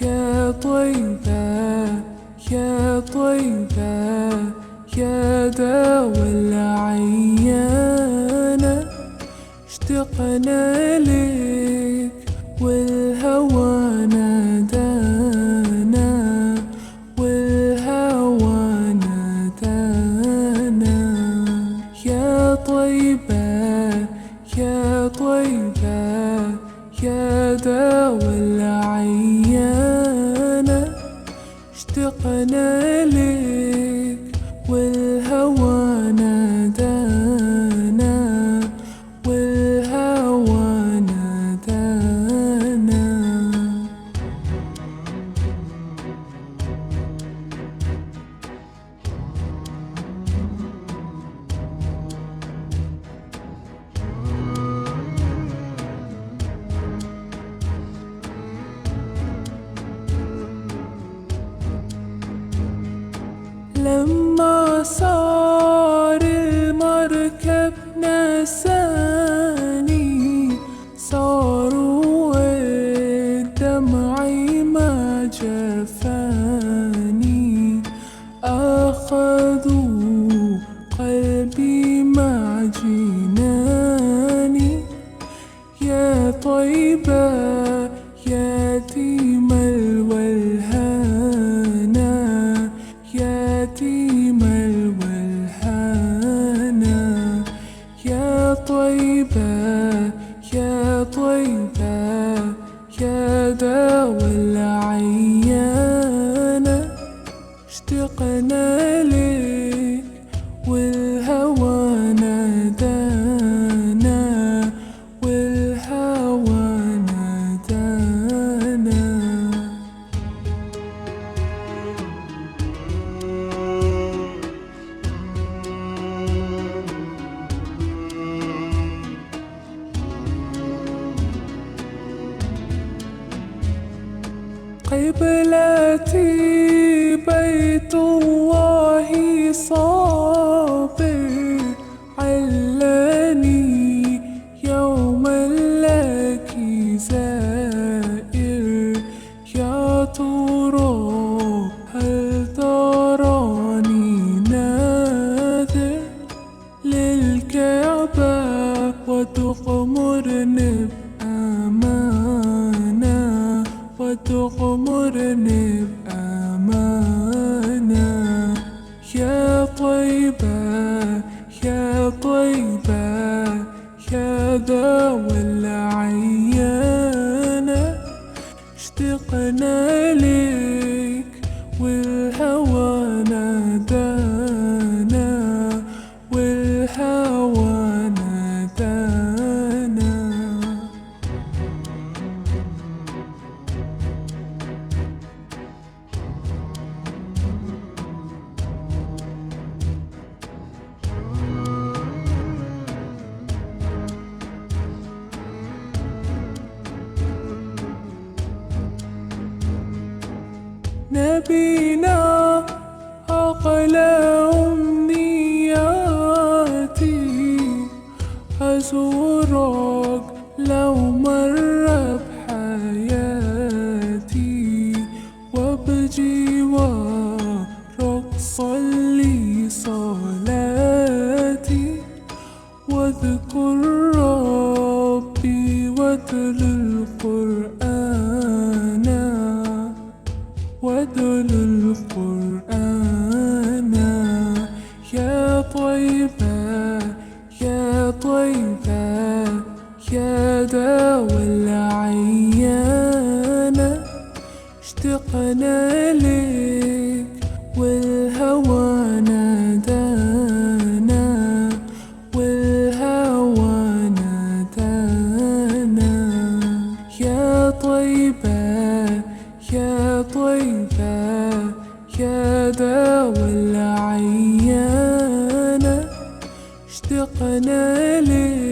يا طيبة يا طيبة يا دوا العيانة، اشتقنا لك والهوى نادانا، والهوى نادانا. يا طيبة يا طيبة يا دوا العيانة، اشتقنا لك والهوى نادانا، والهوى نادانا. لما صار المركب نساني، صاروا دمعي ما جفاني، أخذوا قلبي مع جناني. يا طيبة يا ديم الولهانا، يا ديم الولهانا. يا طيبة يا طيبة يا دوا العيانة، اشتقنا لك والهوى نادانا، والهوى نادانا. قبلتي بيت الله صابر، علاني يوما لك زائر. يا ترى هل تراني ناذر للكعبة وتغمرني بأمانة، وتغمرني بأمانة. يا طيبة يا طيبة يا دوا العيانة، اشتقنا لك والهوى نادانا، والهوى نادانا. نبينا أقلى أمنياتي، أزورك لو مر بحياتي، وبجوارك صلي صلاتي، واذكر ربي واتل القرآن، واتل القرآن. يا طيبة يا طيبة يا دوا العيانة، اشتقنا لك والهوى نادانا، والهوى نادانا. يا طيبة يا طيبة يا دوا العيانة، اشتقنا لك